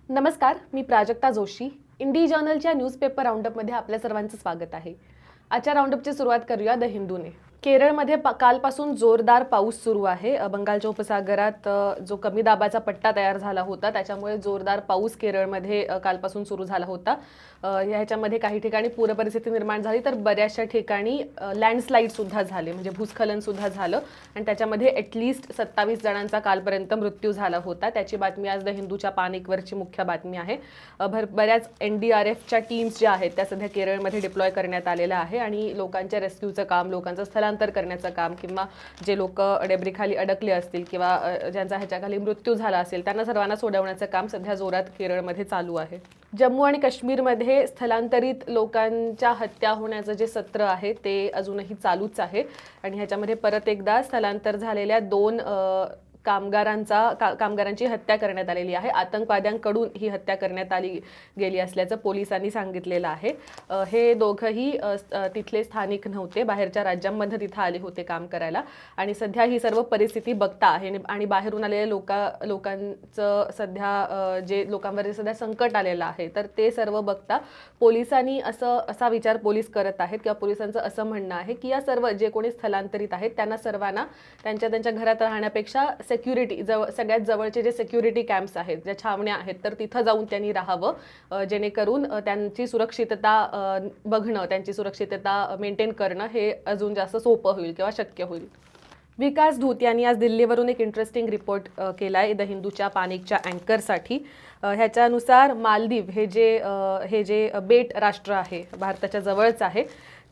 नमस्कार, मी प्राजक्ता जोशी. इंडी जर्नलच्या न्यूजपेपर राऊंडअपमध्ये आपल्या सर्वांचं स्वागत आहे. आजच्या राऊंडअपची सुरुवात करूया द हिंदूने. केरळमध्ये कालपासून जोरदार पाऊस सुरू आहे. बंगालच्या उपसागरात जो कमी दाबाचा पट्टा तयार झाला होता त्याच्यामुळे जोरदार पाऊस केरळमध्ये कालपासून सुरू झाला होता. ह्याच्यामध्ये काही ठिकाणी पूर परिस्थिती निर्माण झाली तर बऱ्याचशा ठिकाणी लँडस्लाईड सुद्धा झाले, म्हणजे भूस्खलन सुद्धा झालं आणि त्याच्यामध्ये ॲटलिस्ट 27 जणांचा कालपर्यंत मृत्यू झाला होता. त्याची बातमी आज द हिंदूच्या पान 1 वरची मुख्य बातमी आहे. बऱ्याच NDRFच्या टीम्स ज्या आहेत त्या सध्या केरळमध्ये डिप्लॉय करण्यात आलेल्या आहे आणि लोकांच्या रेस्क्यूचं काम, लोकांचं स्थलांतर करण्याचं काम किंवा जे लोक डेब्रिखाली अडकले असतील किंवा ज्यांचा ह्याच्याखाली मृत्यू झाला असेल त्यांना सर्वांना सोडवण्याचं काम सध्या जोरात केरळमध्ये चालू आहे. जम्मू आणि काश्मीरमध्ये स्थलांतरित लोकांच्या हत्या होण्याचं जे सत्र आहे ते अजूनही चालूच आहे आणि ह्याच्यामध्ये परत एकदा स्थलांतर झालेल्या 2 कामगारांची हत्या करण्यात आलेली आहे. आतंकवाद्यांकडून ही हत्या करण्यात आली गेली असल्याचं पोलिसांनी सांगितलेलं आहे. हे दोघंही तिथले स्थानिक नव्हते, बाहेरच्या राज्यांमध्ये तिथं आले होते काम करायला आणि सध्या ही सर्व परिस्थिती बघता आहे आणि बाहेरून आलेल्या लोकांचं सध्या जे लोकांवर सध्या संकट आलेलं आहे तर ते सर्व बघता पोलिसांनी असा विचार पोलीस करत आहेत किंवा पोलिसांचं असं म्हणणं आहे की या सर्व जे कोणी स्थलांतरित आहेत त्यांना सर्वांना त्यांच्या घरात राहण्यापेक्षा सिक्युरिटी सगळ्यात जवळचे जे सिक्युरिटी कॅम्प्स आहेत, ज्या छावण्या आहेत तर तिथं जाऊन त्यांनी राहावं, जेणेकरून त्यांची सुरक्षितता बघणं, त्यांची सुरक्षितता मेंटेन करणं हे अजून जास्त सोपं होईल किंवा शक्य होईल. विकास धूत यांनी आज दिल्लीवरून एक इंटरेस्टिंग रिपोर्ट केला आहे द हिंदूच्या पान 1च्या अँकरसाठी. ह्याच्यानुसार मालदीव हे जे बेट राष्ट्र आहे, भारताच्या जवळच आहे,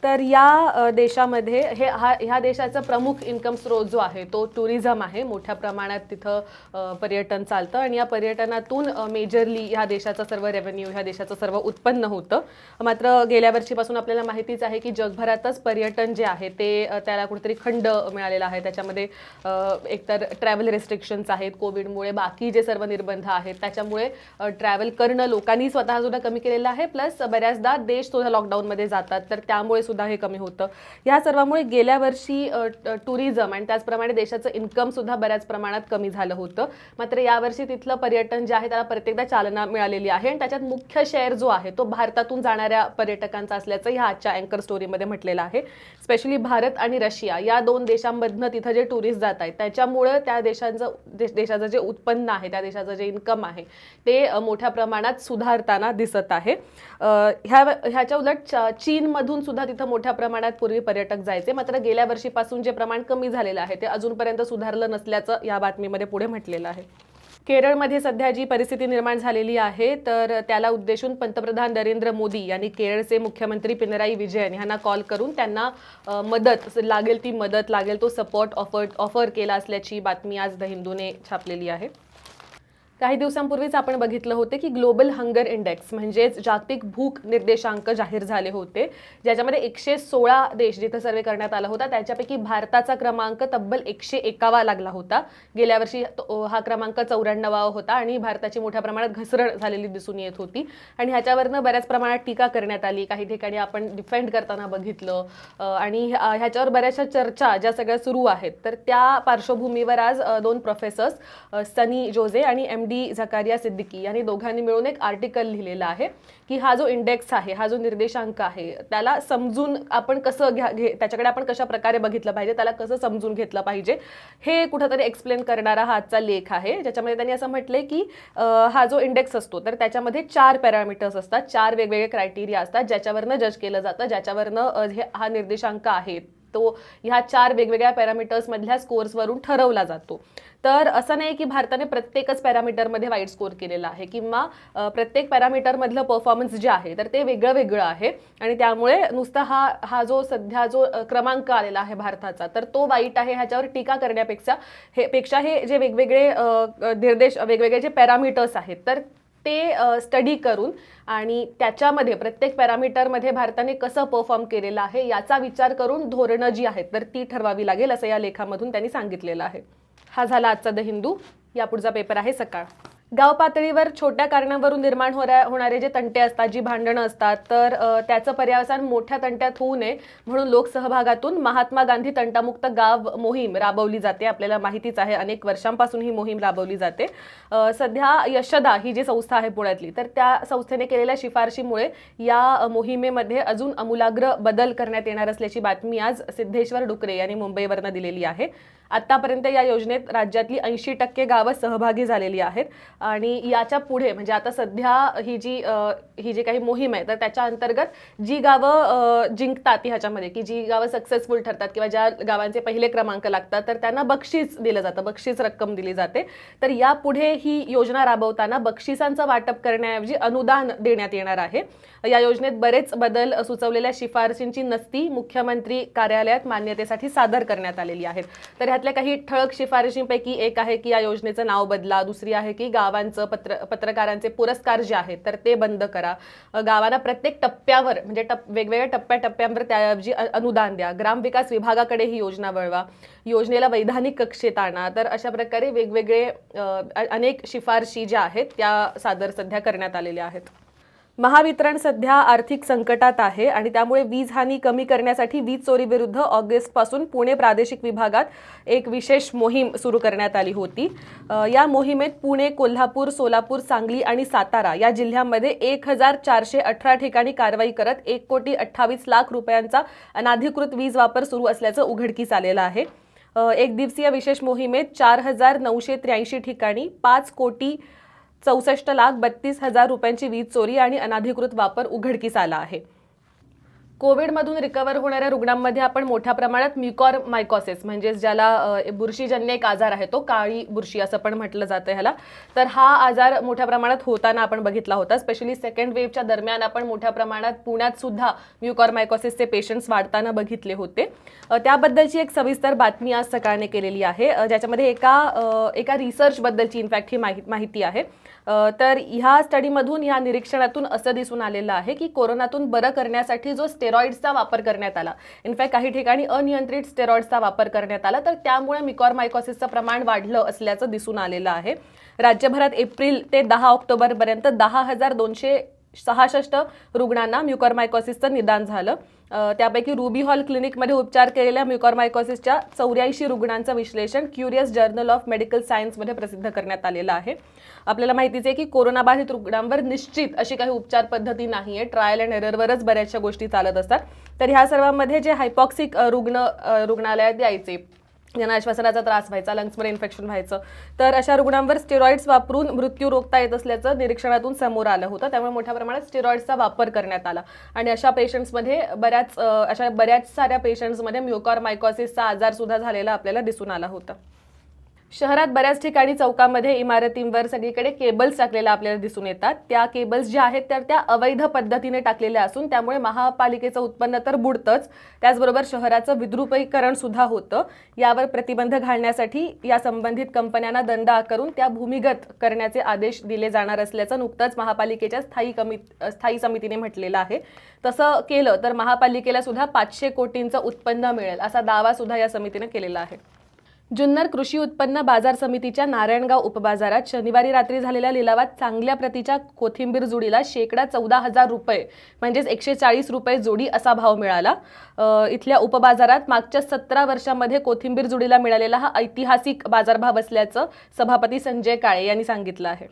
तर या देशामध्ये ह्या देशाचा प्रमुख इन्कम स्रोत जो आहे तो टुरिझम आहे. मोठ्या प्रमाणात तिथं पर्यटन चालतं आणि या पर्यटनातून मेजरली ह्या देशाचं सर्व रेव्हेन्यू, ह्या देशाचं सर्व उत्पन्न होतं. मात्र गेल्या वर्षीपासून आपल्याला माहितीच आहे की जगभरातच पर्यटन जे आहे ते त्याला कुठेतरी खंड मिळालेला आहे. त्याच्यामध्ये एकतर ट्रॅव्हल रेस्ट्रिक्शन्स आहेत कोविडमुळे, बाकी जे सर्व निर्बंध आहेत त्याच्यामुळे ट्रॅव्हल करणं लोकांनी स्वतः सुद्धा कमी केलेलं आहे. प्लस बऱ्याचदा देश सुद्धा लॉकडाऊनमध्ये जातात तर त्यामुळे सुद्धा हे कमी होतं. या सर्वांमुळे गेल्या वर्षी टुरिझम आणि त्याचप्रमाणे देशाचं इन्कम सुद्धा बऱ्याच प्रमाणात कमी झालं होतं. मात्र यावर्षी तिथलं पर्यटन जे आहे त्याला परत एकदा चालना मिळालेली आहे आणि त्याच्यात मुख्य शेअर जो आहे तो भारतातून जाणाऱ्या पर्यटकांचा असल्याचं ह्या आजच्या अँकर स्टोरीमध्ये म्हटलेलं आहे. स्पेशली भारत आणि रशिया या 2 देशांमधनं तिथं जे टुरिस्ट जात आहेत त्याच्यामुळे त्या देशाचं जे उत्पन्न आहे, त्या देशाचं जे इन्कम आहे ते मोठ्या प्रमाणात सुधारताना दिसत आहे. ह्याच्या उलट चीनमधून सुद्धा तिथं मोठ्या प्रमाणात पूर्वी पर्यटक जायचे, मात्र गेल्या वर्षीपासून जे प्रमाण कमी झालेलं आहे ते अजूनपर्यंत सुधारलं नसल्याचं या बातमीमध्ये पुढे म्हटलेलं आहे. केरळमध्ये सध्या जी परिस्थिती निर्माण झालेली आहे तर त्याला उद्देशून पंतप्रधान नरेंद्र मोदी यांनी केरळचे मुख्यमंत्री पिनराई विजयन यांना कॉल करून त्यांना मदत लागेल तो सपोर्ट ऑफर केला असल्याची बातमी आज द हिंदूने छापलेली आहे. काही दिवसांपूर्वीच आपण बघितलं होते की ग्लोबल हंगर इंडेक्स म्हणजेच जागतिक भूक निर्देशांक जाहीर झाले होते, ज्याच्यामध्ये 116 देश जिथे सर्वे करण्यात आला होता त्याच्यापैकी भारताचा क्रमांक तब्बल 101वा लागला होता. गेल्या वर्षी हा क्रमांक 94वा होता आणि भारताची मोठ्या प्रमाणात घसरण झालेली दिसून येत होती आणि ह्याच्यावरनं बऱ्याच प्रमाणात टीका करण्यात आली. काही ठिकाणी आपण डिफेंड करताना बघितलं आणि ह्याच्यावर बऱ्याचशा चर्चा ज्या सगळ्या सुरू आहेत. तर त्या पार्श्वभूमीवर आज 2 प्रोफेसर्स सनी जोजे आणि MD झकारिया सिद्दीकी यांनी दोघांनी मिळून एक आर्टिकल लिहिलेला आहे की हा जो इंडेक्स आहे, हा जो निर्देशांक आहे त्याला समजून आपण कसं त्याच्याकडे आपण कशा प्रकारे बघितलं पाहिजे, त्याला कसं समजून घेतलं पाहिजे हे कुठेतरी एक्सप्लेन करणारा हा आजचा लेख आहे. ज्याच्यामध्ये त्यांनी असं म्हटलंय की हा जो इंडेक्स असतो तर त्याच्यामध्ये 4 पॅरामीटर्स असतात, 4 वेगवेगळे क्रायटेरिया असतात ज्याच्यावरनं जज केलं जातं, ज्याच्यावरनं हा निर्देशांक आहे तो ह्या 4 वेगवेगळ्या पॅरामीटर्स मधल्या स्कोर्सवरून ठरवला जातो. तर असं नाही की भारताने प्रत्येकच पॅरामीटरमध्ये वाईट स्कोर केलेला आहे किंवा प्रत्येक पॅरामीटरमधलं परफॉर्मन्स जे आहे तर ते वेगळं आहे आणि त्यामुळे नुसता हा जो सध्या जो क्रमांक आलेला आहे भारताचा तर तो वाईट आहे ह्याच्यावर टीका करण्यापेक्षा हे जे वेगवेगळे जे पॅरामीटर्स आहेत तर ते स्टडी करून आणि त्याच्यामध्ये प्रत्येक पॅरामीटरमध्ये भारताने कसं परफॉर्म केलेलं आहे याचा विचार करून धोरणं जी आहेत तर ती ठरवावी लागेल असं या लेखामधून त्यांनी सांगितलेलं आहे. हा झाला आजचा द हिंदू. यापुढचा पेपर आहे सकाळ. गाव पातळीवर छोट्या कारणावरून निर्माण होणारे जे तंटे असतात, जी भांडणं असतात, तर त्याचं पर्यावसान मोठ्या तंट्यात होऊ नये म्हणून लोकसहभागातून महात्मा गांधी तंटामुक्त गाव मोहीम राबवली जाते. आपल्याला माहितीच आहे, अनेक वर्षांपासून ही मोहीम राबवली जाते. सध्या यशदा ही जी संस्था आहे पुण्यातली, तर त्या संस्थेने केलेल्या शिफारशीमुळे या मोहिमेमध्ये अजून आमूलाग्र बदल करण्यात येणार असल्याची बातमी आज सिद्धेश्वर डुकरे यांनी मुंबईवरनं दिलेली आहे. आतापर्यंत या योजनेत राज्यातली 80% गावं सहभागी झालेली आहेत आणि याच्या पुढे म्हणजे आता सध्या ही जी काही मोहीम आहे, तर त्याच्या अंतर्गत जी गावं जिंकतात ह्याच्यामध्ये, की जी गावं सक्सेसफुल ठरतात किंवा ज्या गावांचे पहिले क्रमांक लागतात, तर त्यांना बक्षीस दिलं जातं, बक्षीस रक्कम दिली जाते. तर यापुढे ही योजना राबवताना बक्षिसांचं वाटप करण्याऐवजी अनुदान देण्यात येणार आहे. या योजनेत बरेच बदल सुचवलेल्या शिफारशींची नस्ती मुख्यमंत्री कार्यालयात मान्यतेसाठी सादर करण्यात आलेली आहेत. तर ह्यातल्या काही ठळक शिफारशींपैकी एक आहे की या योजनेचं नाव बदला. दुसरी आहे की गावांचं पत्रकारांचे पुरस्कार जे आहेत तर ते बंद करा. गावांना प्रत्येक टप्प्यावर म्हणजे वेगवेगळ्या टप्प्याटप्प्यांवर त्याऐवजी अनुदान द्या. ग्रामविकास विभागाकडे ही योजना वळवा. योजनेला वैधानिक कक्षेत आणा. तर अशा प्रकारे वेगवेगळे अनेक शिफारशी ज्या आहेत त्या सादर सध्या करण्यात आलेल्या आहेत. महावितरण सध्या आर्थिक संकटात आहे आणि त्यामुळे वीज हानी कमी करण्यासाठी वीज चोरी विरुद्ध ऑगस्टपासून पुणे प्रादेशिक विभागात एक विशेष मोहीम सुरू करण्यात आली होती. या मोहिमेत पुणे, कोल्हापूर, सोलापूर, सांगली आणि सातारा या जिल्ह्यांमध्ये 1418 ठिकाणी कारवाई करत 1,28,00,000 रुपयांचा अनाधिकृत वीज वापर सुरू असल्याचं उघडकीस आलेलं आहे. एक दिवसीय विशेष मोहिमेत 4,983 ठिकाणी 5,64,32,000 रुपयांची वीज चोरी आणि अनाधिकृत वापर उघडकीस आला आहे. कोविडमधून रिकव्हर होणाऱ्या रुग्णांमध्ये आपण मोठ्या प्रमाणात म्युकॉरमायकॉसिस म्हणजे ज्याला बुरशीजन्य एक आजार आहे, तो काळी बुरशी असं पण म्हटलं जातं ह्याला. तर हा आजार मोठ्या प्रमाणात होताना आपण बघितला होता. स्पेशली सेकंड वेव्हच्या दरम्यान आपण मोठ्या प्रमाणात पुण्यात सुद्धा म्युकॉरमायकॉसिसचे पेशंट्स वाढताना बघितले होते. त्याबद्दलची एक सविस्तर बातमी आज सकाळने केलेली आहे, ज्याच्यामध्ये एका रिसर्चबद्दलची इनफॅक्ट ही माहिती आहे. तर ह्या स्टडीमधून, ह्या निरीक्षणातून असं दिसून आलेलं आहे की कोरोनातून बरं करण्यासाठी जो स्टेरॉइड्सचा वापर करण्यात आला, इनफॅक्ट काही ठिकाणी अनियंत्रित स्टेरॉइड्सचा वापर करण्यात आला, तर त्यामुळे म्युकॉरमायकॉसिसचं प्रमाण वाढलं असल्याचं दिसून आलेलं आहे. राज्यभरात एप्रिल ते 10 ऑक्टोबरपर्यंत 10,266 रुग्णांना म्युकॉरमायकॉसिसचं निदान झालं. त्यापैकी रुबी हॉल क्लिनिकमध्ये उपचार केलेल्या म्युकॉरमायकॉसिसच्या 84 रुग्णांचं विश्लेषण क्युरियस जर्नल ऑफ मेडिकल सायन्समध्ये प्रसिद्ध करण्यात आलेलं आहे. आपल्याला माहितीच आहे की कोरोनाबाधित रुग्णांवर निश्चित अशी काही उपचार पद्धती नाहीये, ट्रायल अँड एररवरच बऱ्याचशा गोष्टी चालत असतात. तर ह्या सर्वांमध्ये जे हायपॉक्सिक रुग्णालयात यायचे, ज्यांना श्वसनाचा त्रास व्हायचा, लंग्समध्ये इन्फेक्शन व्हायचं, तर अशा रुग्णांवर स्टेरॉइड्स वापरून मृत्यू रोखता येत असल्याचं निरीक्षणातून समोर आलं होतं. त्यामुळे मोठ्या प्रमाणात स्टेरॉइड्सचा वापर करण्यात आला आणि अशा पेशंट्समध्ये बऱ्याच साऱ्या पेशंट्समध्ये म्युकॉरमायकॉसिसचा आजार सुद्धा झालेला आपल्याला दिसून आला होता. शहरात बऱ्याच ठिकाणी चौकामध्ये, इमारतींवर सगळीकडे केबल्स टाकलेल्या आपल्याला दिसून येतात. त्या केबल्स ज्या आहेत तर त्या अवैध पद्धतीने टाकलेल्या असून त्यामुळे महापालिकेचं उत्पन्न तर बुडतंच, त्याचबरोबर शहराचं विद्रुपीकरण सुद्धा होतं. यावर प्रतिबंध घालण्यासाठी या संबंधित कंपन्यांना दंड आकारून त्या भूमिगत करण्याचे आदेश दिले जाणार असल्याचं नुकतंच महापालिकेच्या स्थायी समितीने म्हटलेलं आहे. तसं केलं तर महापालिकेला सुद्धा 500 कोटींचं उत्पन्न मिळेल असा दावा सुद्धा या समितीने केलेला आहे. जुन्नर कृषी उत्पन्न बाजार समितीच्या नारायणगाव उपबाजारात शनिवारी रात्री झालेल्या लिलावात चांगल्या प्रतीच्या कोथिंबीर जोडीला शेकडा 14,000 रुपये म्हणजेच 140 रुपये जोडी असा भाव मिळाला. इथल्या उपबाजारात मागच्या 17 वर्षांमध्ये कोथिंबीर जोडीला मिळालेला हा ऐतिहासिक बाजारभाव असल्याचं सभापती संजय काळे यांनी सांगितलं आहे.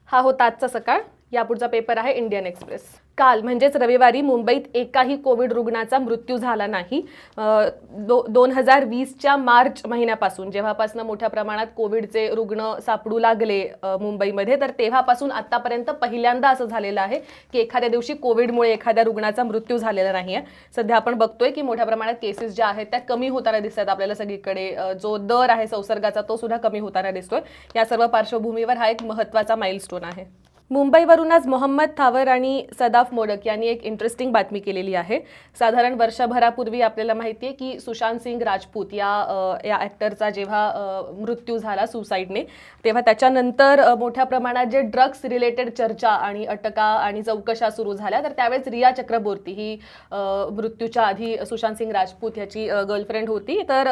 हा होता आजचा सकाळ. यापुढचा पेपर आहे इंडियन एक्सप्रेस. काल म्हणजेच रविवारी मुंबईत एकाही कोविड रुग्णाचा मृत्यू झाला नाही. 2020च्या मार्च महिन्यापासून जेव्हापासून मोठ्या प्रमाणात कोविडचे रुग्ण सापडू लागले मुंबईमध्ये, तर तेव्हापासून आतापर्यंत पहिल्यांदा असं झालेलं आहे की एखाद्या दिवशी कोविडमुळे एखाद्या रुग्णाचा मृत्यू झालेला नाहीये. सध्या आपण बघतोय की मोठ्या प्रमाणात केसेस ज्या आहेत त्या कमी होताना दिसतात आपल्याला सगळीकडे. जो दर आहे संसर्गाचा तो सुद्धा कमी होताना दिसतोय. या सर्व पार्श्वभूमीवर हा एक महत्त्वाचा माइलस्टोन आहे. मुंबईवरून आज मोहम्मद थावर आणि सदाफ मोडक यांनी एक इंटरेस्टिंग बातमी केलेली आहे. साधारण वर्षभरापूर्वी आपल्याला माहिती आहे की सुशांत सिंग राजपूत या ॲक्टरचा जेव्हा मृत्यू झाला सुसाईडने, तेव्हा त्याच्यानंतर मोठ्या प्रमाणात जे ड्रग्स रिलेटेड चर्चा आणि अटका आणि चौकशा सुरू झाल्या. तर त्यावेळेस रिया चक्रवर्ती ही मृत्यूच्या आधी सुशांत सिंग राजपूत याची गर्लफ्रेंड होती. तर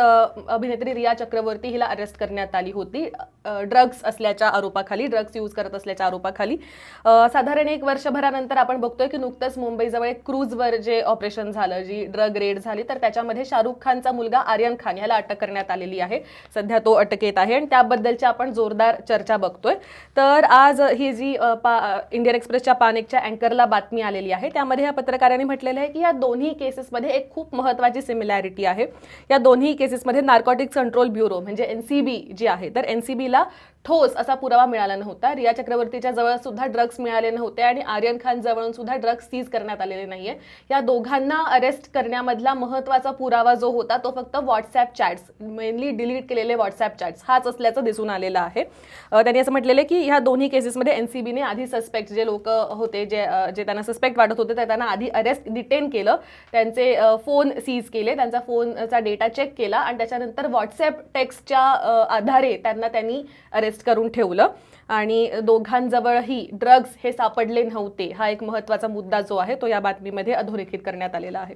अभिनेत्री रिया चक्रवर्ती हिला अरेस्ट करण्यात आली होती ड्रग्स असल्याच्या आरोपाखाली, ड्रग्स यूज करत असल्याच्या आरोपाखाली. साधारण एक वर्षभरानंतर आपण बघतोय की नुकतंच मुंबईजवळ एक क्रूजवर जे ऑपरेशन झालं, जी ड्रग रेड झाली, तर त्याच्यामध्ये शाहरुख खानचा मुलगा आर्यन खान याला अटक करण्यात आलेली आहे. सध्या तो अटकेत आहे आणि त्याबद्दलची आपण जोरदार चर्चा बघतोय. तर आज ही जी इंडियन एक्सप्रेसच्या पानेकच्या अँकरला बातमी आलेली आहे, त्यामध्ये या पत्रकारांनी म्हटलेलं आहे की या दोन्ही केसेसमध्ये एक खूप महत्त्वाची सिमिलॅरिटी आहे. या दोन्ही केसेसमध्ये नार्कोटिक्स कंट्रोल ब्युरो म्हणजे NCB जी आहे, तर NCBला ठोस असा पुरावा मिळाला नव्हता. रिया चक्रवर्तीच्या जवळ सुद्धा ड्रग्स मिळाले नव्हते आणि आर्यन खान जवळून सुद्धा ड्रग्स सीज करण्यात आलेले नाहीये. या दोघांना अरेस्ट करण्यामधला महत्त्वाचा पुरावा जो होता तो फक्त व्हॉट्सॲप चॅट्स, मेनली डिलीट केलेले व्हॉट्सॲप चॅट्स हाच असल्याचं दिसून आलेलं आहे. त्यांनी असं म्हटलेलं आहे की ह्या दोन्ही केसेसमध्ये NCBने आधी सस्पेक्ट जे लोक होते, जे त्यांना सस्पेक्ट वाटत होते, तर त्यांना आधी अरेस्ट डिटेन केलं, त्यांचे फोन सीज केले, त्यांचा फोनचा डेटा चेक केला आणि त्याच्यानंतर व्हॉट्सॲप टेक्स्टच्या आधारे त्यांनी अरेस्ट करून ठेवलं आणि दोघांजवळही ड्रग्स हे सापडले नव्हते. हा एक महत्त्वाचा मुद्दा जो आहे तो या बातमीमध्ये अधोरेखित करण्यात आलेला आहे.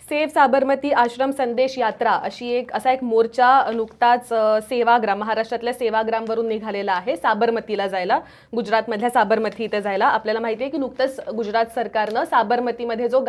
सेव्ह साबरमती आश्रम संदेश यात्रा असा एक मोर्चा नुकताच सेवाग्राम, महाराष्ट्रातल्या सेवाग्रामवरून निघालेला आहे साबरमतीला जायला, गुजरातमधल्या साबरमती इथे जायला. आपल्याला माहिती आहे की नुकतंच गुजरात सरकारनं साबरमतीमध्ये जो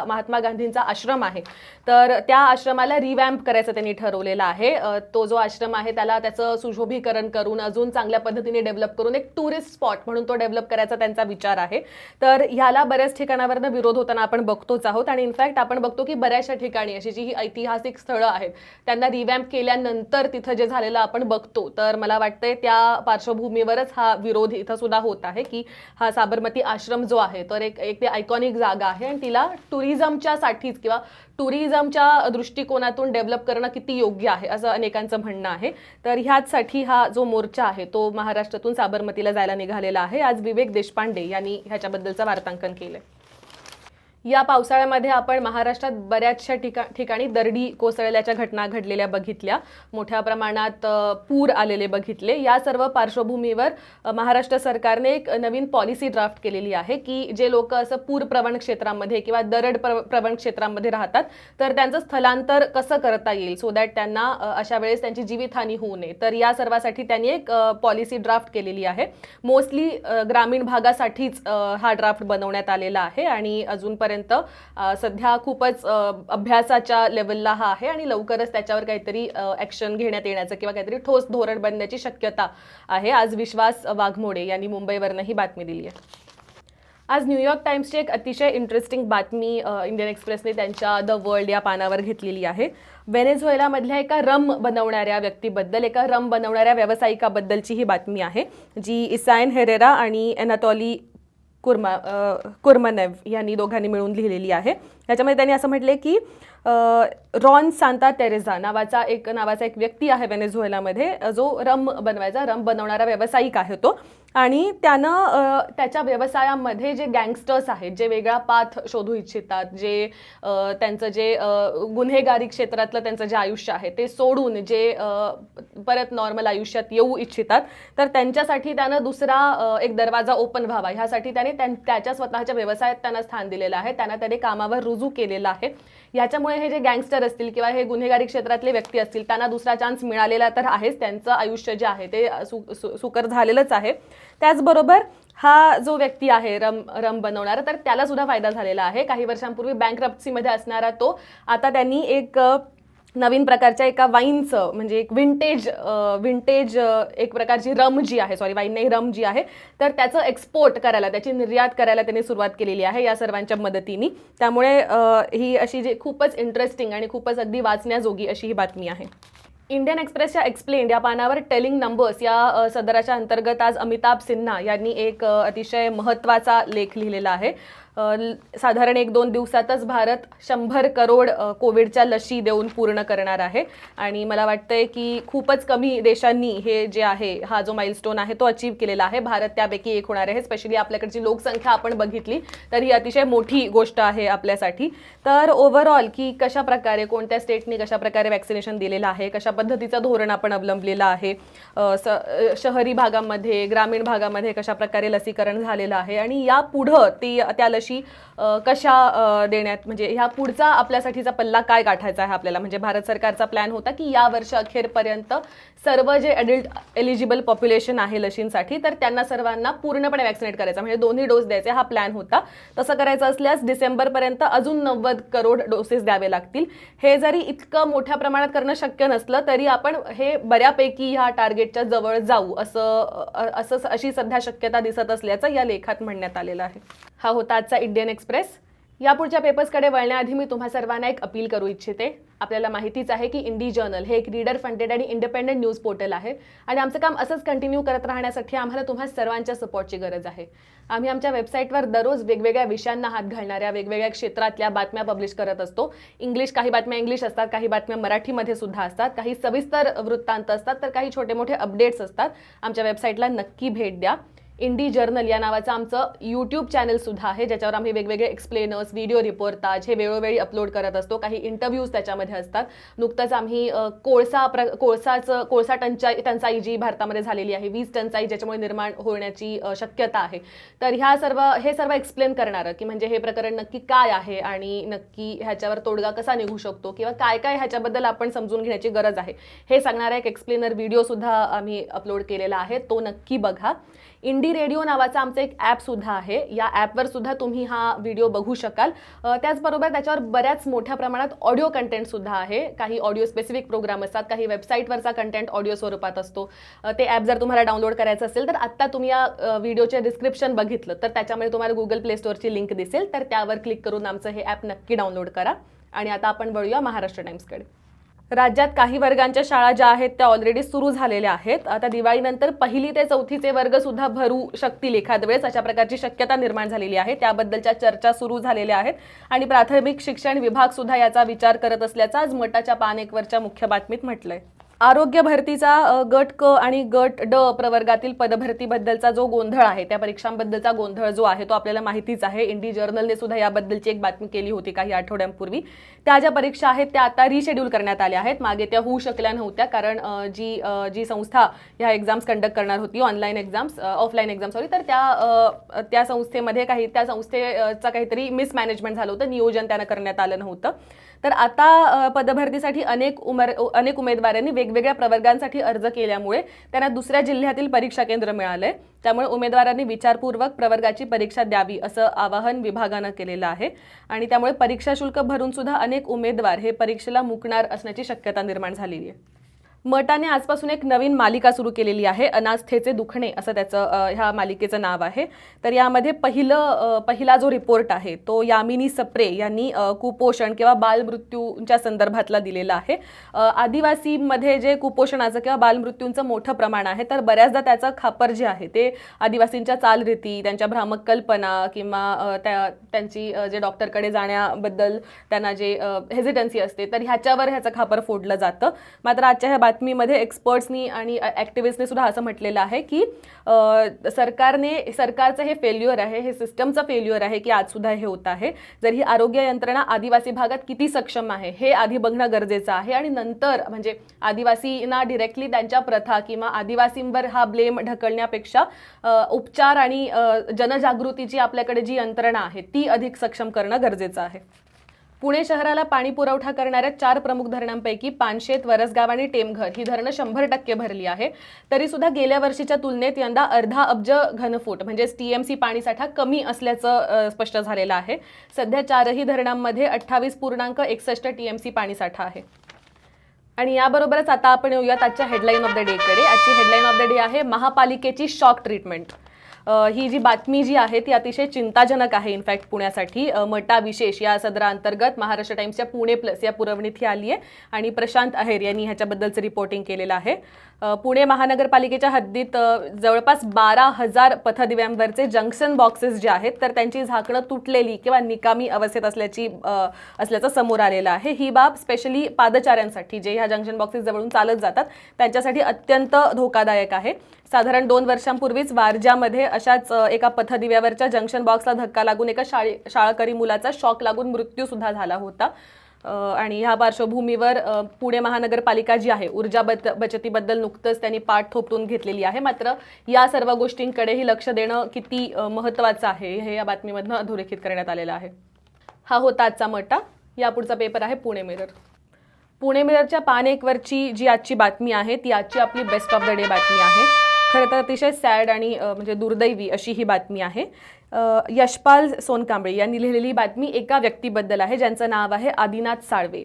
महात्मा गांधींचा आश्रम आहे, तर त्या आश्रमाला रिवॅम्प करायचं त्यांनी ठरवलेलं आहे. तो जो आश्रम आहे त्याचं सुशोभीकरण करून अजून चांगल्या पद्धतीने डेव्हलप करून एक टुरिस्ट स्पॉट म्हणून तो डेव्हलप करायचा त्यांचा विचार आहे. तर ह्याला बऱ्याच ठिकाणावरनं विरोध होताना आपण बघतोच आहोत आणि इनफॅक्ट आपण बघतो की बऱ्याचशा ठिकाणी अशी जी ऐतिहासिक स्थळं आहेत त्यांना रिवॅम्प केल्यानंतर तिथं जे झालेलं आपण बघतो. तर मला वाटतंय त्या पार्श्वभूमीवरच हा विरोध इथं सुद्धा होत आहे की हा साबरमती आश्रम जो आहे तर एक ते आयकॉनिक जागा आहे आणि तिला टुरिझमच्या साठीच किंवा टुरिझमच्या दृष्टिकोनातून डेव्हलप करणं किती योग्य आहे असं अनेकांचं म्हणणं आहे. तर ह्याचसाठी हा जो मोर्चा आहे तो महाराष्ट्रातून साबरमतीला जायला निघालेला आहे. आज विवेक देशपांडे यांनी ह्याच्याबद्दलचं वार्तांकन केलंय. या पावसाळ्यामध्ये आपण महाराष्ट्रात बऱ्याचशा ठिकाणी दरडी कोसळल्याच्या घटना घडलेल्या बघितल्या, मोठ्या प्रमाणात पूर आलेले बघितले. या सर्व पार्श्वभूमीवर महाराष्ट्र सरकारने एक नवीन पॉलिसी ड्राफ्ट केलेली आहे की जे लोक असं पूर प्रवण क्षेत्रामध्ये किंवा दरड प्रवण क्षेत्रामध्ये राहतात तर त्यांचं स्थलांतर कसं करता येईल सो दॅट त्यांना अशा वेळेस त्यांची जीवितहानी होऊ नये. तर या सर्वासाठी त्यांनी एक पॉलिसी ड्राफ्ट केलेली आहे. मोस्टली ग्रामीण भागासाठीच हा ड्राफ्ट बनवण्यात आलेला आहे आणि अजूनपर्यंत सध्या खूपच अभ्यासाच्या लेवलला हा आहे आणि लवकरच त्याच्यावर काहीतरी ॲक्शन घेण्यात येण्याचं किंवा काहीतरी ठोस धोरण बनण्याची शक्यता आहे. आज विश्वास वाघमोडे यांनी मुंबईवरनं ही बातमी दिली आहे. आज न्यूयॉर्क टाइम्सची एक अतिशय इंटरेस्टिंग बातमी इंडियन एक्सप्रेसने त्यांच्या द वर्ल्ड या पानावर घेतलेली आहे. व्हेनेझुएलामधल्या एका रम बनवणाऱ्या व्यक्तीबद्दल, एका रम बनवणाऱ्या व्यावसायिकाबद्दलची ही बातमी आहे, जी इसाइन हेरेरा आणि एनाटोली कुर्मनेव यांनी दोघांनी मिळून लिहिलेली आहे. याच्यामध्ये त्यांनी असं म्हटले की रॉन सांता तेरेझा नावाचा एक व्यक्ती आहे व्हेनेझुएलामध्ये, जो रम बनवणारा व्यावसायिक आहे तो, आणि त्यानं त्याच्या व्यवसायामध्ये जे गँगस्टर्स आहेत, जे वेगळा पाथ शोधू इच्छितात, जे त्यांचं जे गुन्हेगारी क्षेत्रातलं त्यांचं जे आयुष्य आहे ते सोडून जे परत नॉर्मल आयुष्यात येऊ इच्छितात, तर त्यांच्यासाठी त्यानं दुसरा एक दरवाजा ओपन व्हावा ह्यासाठी त्याने त्याच्या स्वतःच्या व्यवसायात त्यांना स्थान दिलेलं आहे, त्याने कामावर रुजू केलेलं आहे. ह्याच्यामुळे हे जे गँगस्टर असतील किंवा हे गुन्हेगारी क्षेत्रातले व्यक्ती असतील त्यांना दुसरा चान्स मिळालेला तर आहेच, त्यांचं आयुष्य जे आहे ते सुकर झालेलंच आहे. त्याचबरोबर हा जो व्यक्ती आहे रम बनवणारा, तर त्याला सुद्धा फायदा झालेला आहे. काही वर्षांपूर्वी बँकरप्सीमध्ये असणारा तो आता त्यांनी एक नवीन प्रकारच्या एका वाईनचं म्हणजे एक विंटेज एक प्रकारची रम जी आहे, वाईन नाही रम जी आहे, तर त्याचं एक्सपोर्ट करायला, त्याची निर्यात करायला त्यांनी सुरुवात केलेली आहे या सर्वांच्या मदतीने. त्यामुळे ही अशी जी खूपच इंटरेस्टिंग आणि खूपच अगदी वाचण्याजोगी अशी ही बातमी आहे. इंडियन एक्सप्रेसच्या एक्सप्लेन्ड या पानावर टेलिंग नंबर्स या सदराच्या अंतर्गत आज अमिताभ सिन्हा यांनी एक अतिशय महत्त्वाचा लेख लिहिलेला आहे. साधारण 1-2 दिवसातच भारत 100 करोड कोविडच्या लशी देऊन पूर्ण करणार आहे आणि मला वाटतंय की खूपच कमी देशांनी हे जे आहे हा जो माइलस्टोन आहे तो अचीव केलेला आहे. भारत त्यापैकी एक होणार आहे. स्पेशली आपल्याकडची लोकसंख्या आपण बघितली तर ही अतिशय मोठी गोष्ट आहे आपल्यासाठी. तर ओव्हरऑल की कशा प्रकारे कोणत्या स्टेटनी कशा प्रकारे वॅक्सिनेशन दिलेलं आहे, कशा पद्धतीचं धोरण आपण अवलंबलेलं आहे, शहरी भागामध्ये ग्रामीण भागामध्ये कशा प्रकारे लसीकरण झालेलं आहे आणि या पुढं त्या लशी कशा देण्यात म्हणजे ह्या पुढचा आपल्यासाठीचा पल्ला काय गाठायचा आहे आपल्याला. म्हणजे भारत सरकारचा प्लॅन होता की या वर्ष अखेरपर्यंत सर्व जे अडल्ट एलिजिबल पॉप्युलेशन आहे लशींसाठी तर त्यांना सर्वांना पूर्णपणे वॅक्सिनेट करायचा म्हणजे 2 डोस द्यायचे हा प्लॅन होता. तसं करायचं असल्यास डिसेंबरपर्यंत अजून 90 करोड डोसेस द्यावे लागतील. हे जरी इतकं मोठ्या प्रमाणात करणं शक्य नसलं तरी आपण हे बऱ्यापैकी ह्या टार्गेटच्या जवळ जाऊ अशी सध्या शक्यता दिसत असल्याचं या लेखात म्हणण्यात आलेलं आहे. हा होता आजचा इंडियन एक्सप्रेस. यापुढच्या पेपर्सकडे वळण्याआधी मी तुम्हा सर्वांना एक अपील करू इच्छिते. आपल्याला माहितीच आहे की इंडी जर्नल हे एक रीडर फंडेड आणि इंडिपेंडेंट न्यूज पोर्टल आहे आणि आमचं काम असंच कंटिन्यू करत राहण्यासाठी आम्हाला तुम्हा सर्वांच्या सपोर्टची गरज आहे. आम्ही आमच्या वेबसाईटवर दररोज वेगवेगळ्या विषयांना हात घालणाऱ्या वेगवेगळ्या क्षेत्रातल्या बातम्या पब्लिश करत असतो. काही बातम्या इंग्लिश असतात, काही बातम्या मराठीमध्ये सुद्धा असतात, काही सविस्तर वृत्तांत असतात तर काही छोटे मोठे अपडेट्स असतात. आमच्या वेबसाईटला नक्की भेट द्या. इंडी जर्नल या नावाचं आमचं यूट्यूब चॅनल सुद्धा आहे ज्याच्यावर आम्ही वेगवेगळे एक्सप्लेनर्स, व्हिडिओ रिपोर्टाज हे वेळोवेळी अपलोड करत असतो. काही इंटरव्ह्यूज त्याच्यामध्ये असतात. नुकतंच आम्ही कोळसा टंचाई जी भारतामध्ये झालेली आहे, वीज टंचाई ज्याच्यामुळे निर्माण होण्याची शक्यता आहे, तर हे सर्व एक्सप्लेन करणारं की म्हणजे हे प्रकरण नक्की काय आहे आणि नक्की ह्याच्यावर तोडगा कसा निघू शकतो किंवा काय काय ह्याच्याबद्दल आपण समजून घेण्याची गरज आहे हे सांगणारा एक एक्सप्लेनर व्हिडिओ सुद्धा आम्ही अपलोड केलेला आहे. तो नक्की बघा. इंडी रेडिओ नावाचं आमचं एक ॲप सुद्धा आहे. या ॲपवर सुद्धा तुम्ही हा व्हिडिओ बघू शकाल. त्याचबरोबर त्याच्यावर बऱ्याच मोठ्या प्रमाणात ऑडिओ कंटेंट सुद्धा आहे. काही ऑडिओ स्पेसिफिक प्रोग्राम असतात, काही वेबसाईटवरचा कंटेंट ऑडिओ स्वरूपात असतो. ते ॲप जर तुम्हाला डाउनलोड करायचं असेल तर आत्ता तुम्ही या व्हिडिओचे डिस्क्रिप्शन बघितलं तर त्याच्यामध्ये तुम्हाला गुगल प्ले स्टोअरची लिंक दिसेल, तर त्यावर क्लिक करून आमचं हे ॲप नक्की डाउनलोड करा. आणि आता आपण वळूया महाराष्ट्र टाइम्सकडे. राज्यात काही वर्गांच्या शाळा ज्या आहेत त्या ऑलरेडी सुरू झालेल्या आहेत. आता दिवाळीनंतर 1ली ते 4थीचे वर्ग सुद्धा भरू शकतील एखाद वेळेस अशा प्रकारची शक्यता निर्माण झालेली आहे. त्याबद्दलच्या चर्चा सुरू झालेल्या आहेत आणि प्राथमिक शिक्षण विभाग सुद्धा याचा विचार करत असल्याचं आज मटाच्या पान 1 वरच्या मुख्य बातमीत म्हटलंय. आरोग्य भरतीचा गट क आणि गट ड प्रवर्गातील पदभरतीबद्दलचा जो गोंधळ आहे, त्या परीक्षांबद्दलचा गोंधळ जो आहे तो आपल्याला माहितीच आहे. इंडी जर्नलने सुद्धा याबद्दलची एक बातमी केली होती काही आठवड्यांपूर्वी. त्या ज्या परीक्षा आहेत त्या आता रिशेड्यूल करण्यात आल्या आहेत. मागे त्या होऊ शकल्या नव्हत्या कारण जी संस्था ह्या एक्झाम्स कंडक्ट करणार होती, ऑफलाईन एक्झाम्स तर त्या संस्थेमध्ये त्या संस्थेचा काहीतरी मिसमॅनेजमेंट झालं होतं, नियोजन त्यानं करण्यात आलं नव्हतं. तर आता पदभरतीसाठी अनेक उमेदवारांनी वेगवेगळ्या प्रवर्गांसाठी अर्ज केल्यामुळे त्यांना दुसऱ्या जिल्ह्यातील परीक्षा केंद्र मिळालंय. त्यामुळे उमेदवारांनी विचारपूर्वक प्रवर्गाची परीक्षा द्यावी असं आवाहन विभागानं केलेलं आहे आणि त्यामुळे परीक्षा शुल्क भरून सुद्धा अनेक उमेदवार हे परीक्षेला मुकणार असण्याची शक्यता निर्माण झालेली आहे. मटाने आजपासून एक नवीन मालिका सुरू केलेली आहे. अनास्थेचे दुखणे असं त्याचं ह्या मालिकेचं नाव आहे. तर यामध्ये पहिला जो रिपोर्ट आहे तो यामिनी सप्रे यांनी कुपोषण किंवा बालमृत्यूच्या संदर्भातला दिलेला आहे. आदिवासीमध्ये जे कुपोषणाचं किंवा बालमृत्यूंचं मोठं प्रमाण आहे तर बऱ्याचदा त्याचं खापर जे आहे ते आदिवासींच्या चालरीती, त्यांच्या भ्रामक कल्पना किंवा त्यांची जे डॉक्टरकडे जाण्याबद्दल त्यांना जे हेजिटन्सी असते तर ह्याचं खापर फोडलं जातं. मात्र आजच्या ह्या बातमीमध्ये एक्सपर्ट्सनी आणि ॲक्टिव्हिस्टने सुद्धा असं म्हटलेलं आहे की सरकारचं हे फेल्युअर आहे, हे सिस्टमचं फेल्युअर आहे की आज सुद्धा हे होत आहे. जर ही आरोग्य यंत्रणा आदिवासी भागात किती सक्षम आहे हे आधी बघणं गरजेचं आहे आणि नंतर म्हणजे आदिवासींना डिरेक्टली त्यांच्या प्रथा किंवा आदिवासींवर हा ब्लेम ढकलण्यापेक्षा उपचार आणि जनजागृतीची आपल्याकडे जी यंत्रणा आहे ती अधिक सक्षम करणं गरजेचं आहे. पुणे शहराला पाणी पुरवठा करणाऱ्या 4 प्रमुख धरणांपैकी पानशेत, वरसगाव आणि टेमघर ही धरणं 100% भरली आहे. तरी सुद्धा गेल्या वर्षीच्या तुलनेत यंदा 1/2 अब्ज घनफूट म्हणजे TMC पाणीसाठा कमी असल्याचं स्पष्ट झालेलं आहे. सध्या 4ही धरणांमध्ये 28.61 TMC पाणीसाठा आहे. आणि याबरोबरच आता आपण येऊयात आजच्या हेडलाईन ऑफ द डे कडे. आजची हेडलाईन ऑफ द डे आहे महापालिकेची शॉक ट्रीटमेंट. ही जी बातमी जी आहे ती अतिशय चिंताजनक आहे इनफॅक्ट पुण्यासाठी. मटा विशेष या सदराअंतर्गत महाराष्ट्र टाइम्सच्या पुणे प्लस या पुरवणीत ही आली आहे आणि प्रशांत अहेर यांनी ह्याच्याबद्दलचं रिपोर्टिंग केलेलं आहे. पुणे महानगरपालिकेच्या हद्दीत जवळपास 12,000 पथदिव्यांवरचे जंक्शन बॉक्सेस जे आहेत तर त्यांची झाकणं तुटलेली किंवा निकामी अवस्थेत असल्याचं समोर आलेलं आहे. ही बाब स्पेशली पादचाऱ्यांसाठी जे ह्या जंक्शन बॉक्सेस जवळून चालत जातात त्यांच्यासाठी अत्यंत धोकादायक आहे. साधारण 2 वर्षांपूर्वीच वारजामध्ये अशाच एका पथदिव्यावरच्या जंक्शन बॉक्सला धक्का लागून एका शाळकरी मुलाचा शॉक लागून मृत्यू सुद्धा झाला होता. आणि ह्या पार्श्वभूमीवर पुणे महानगरपालिका जी आहे ऊर्जा बचतीबद्दल नुकतंच त्यांनी पाठ थोपटून घेतलेली आहे. मात्र या सर्व गोष्टींकडेही लक्ष देणं किती महत्त्वाचं आहे हे या बातमीमधनं अधोरेखित करण्यात आलेलं आहे. हा होता आजचा मटा. यापुढचा पेपर आहे पुणे मिरर. पुणे मिररच्या पान 1 वरची जी आजची बातमी आहे ती आजची आपली बेस्ट ऑफ द डे बातमी आहे. खरं तर अतिशय सॅड आणि म्हणजे दुर्दैवी अशी ही बातमी आहे. यशपाल सोनकांबळे यांनी लिहिलेली बातमी एका व्यक्तीबद्दल आहे ज्यांचं नाव आहे आदिनाथ साळवे.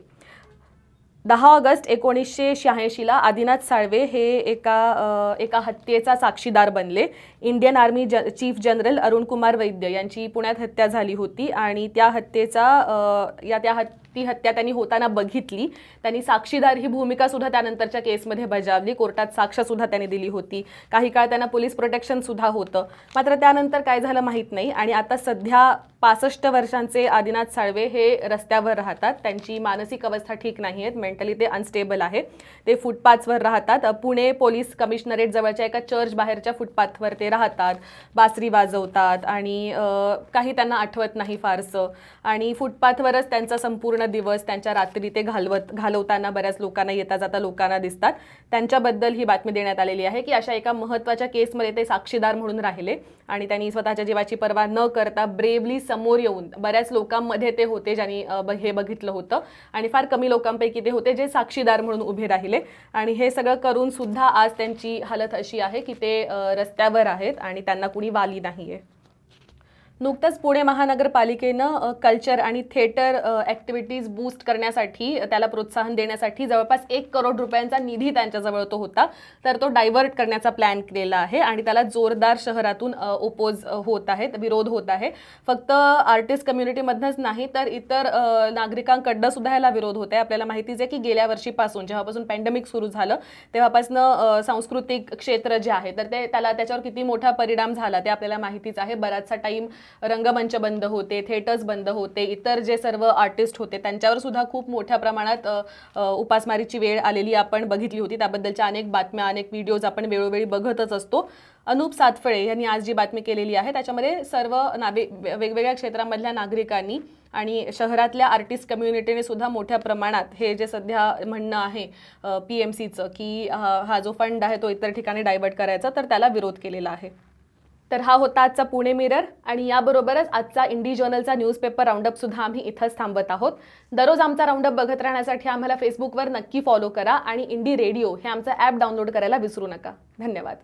10 ऑगस्ट 1986 आदिनाथ साळवे हे एका हत्येचा साक्षीदार बनले. Indian army chief general Arun Kumar Vaidya यांची पुण्यात हत्या झाली होती आणि त्या हत्या त्यांनी होताना बघितली. त्यांनी साक्षीदार ही भूमिका सुद्धा त्यानंतरच्या केसमध्ये बजावली. कोर्टात साक्ष सुद्धा त्यांनी दिली होती. काही काळ त्यांना पोलीस प्रोटेक्शन सुद्धा होतं. मात्र त्यानंतर काय झालं माहीत नाही आणि आता सध्या 65 वर्षांचे आदिनाथ साळवे हे रस्त्यावर राहतात. त्यांची मानसिक अवस्था ठीक नाही आहे. मेंटली ते अनस्टेबल आहे. ते फुटपाथवर राहतात. पुणे पोलीस कमिशनरेट जवळच्या एका चर्च बाहेरच्या फुटपाथवर ते राहतात. बासरी वाजवतात आणि काही त्यांना आठवत नाही फारसं आणि फुटपाथवरच त्यांचा संपूर्ण दिवस त्यांच्या रात्री ते घालवताना बऱ्याच लोकांना येता जाता लोकांना दिसतात. त्यांच्याबद्दल ही बातमी देण्यात आलेली आहे की अशा एका महत्त्वाच्या केसमध्ये ते साक्षीदार म्हणून राहिले आणि त्यांनी स्वतःच्या जीवाची पर्वा न करता ब्रेवली समोर येऊन बऱ्याच लोकांमध्ये ते होते ज्यांनी हे बघितलं होतं आणि फार कमी लोकांपैकी ते होते जे साक्षीदार म्हणून उभे राहिले आणि हे सगळं करून सुद्धा आज त्यांची हालत अशी आहे की ते रस्त्यावर आहेत आणि त्यांना कुणी वाली नाहीये. नुकतंच पुणे महानगरपालिकेनं कल्चर आणि थिएटर ॲक्टिव्हिटीज बूस्ट करण्यासाठी त्याला प्रोत्साहन देण्यासाठी जवळपास 1 करोड रुपयांचा निधी त्यांच्याजवळ तो होता तर तो डायव्हर्ट करण्याचा प्लॅन केलेला आहे आणि त्याला जोरदार शहरातून ओपोज होत आहेत, विरोध होत आहे. फक्त आर्टिस्ट कम्युनिटीमधनंच नाही तर इतर नागरिकांकडनं सुद्धा याला विरोध होत आहे. आपल्याला माहितीच आहे की गेल्या वर्षीपासून जेव्हापासून पॅन्डेमिक सुरू झालं तेव्हापासून सांस्कृतिक क्षेत्र जे आहे तर त्याच्यावर किती मोठा परिणाम झाला ते आपल्याला माहितीच आहे. बराचसा टाईम रंगमंच बंद होते, थिएटर्स बंद होते, इतर जे सर्व आर्टिस्ट होते त्यांच्यावर सुद्धा खूप मोठ्या प्रमाणात उपासमारीची वेळ आलेली आपण बघितली होती. त्याबद्दलच्या अनेक बातम्या अनेक व्हिडिओज आपण वेळोवेळी बघतच असतो. अनुप सातफळे यांनी आज जी बातमी केलेली आहे त्याच्यामध्ये सर्व वेगवेगळ्या क्षेत्रामधल्या नागरिकांनी आणि शहरातल्या आर्टिस्ट कम्युनिटीने सुद्धा मोठ्या प्रमाणात हे जे सध्या म्हणणं आहे PMCचं की हा जो फंड आहे तो इतर ठिकाणी डायव्हर्ट करायचा तर त्याला विरोध केलेला आहे. तर हा होता आजचा पुणे मिरर आणि याबरोबरच आजचा इंडी जर्नलचा न्यूजपेपर राऊंडअप सुद्धा आम्ही इथंच थांबत आहोत. दररोज आमचा राऊंडअप बघत राहण्यासाठी आम्हाला फेसबुकवर नक्की फॉलो करा आणि इंडी रेडिओ हे आमचं ॲप डाउनलोड करायला विसरू नका. धन्यवाद.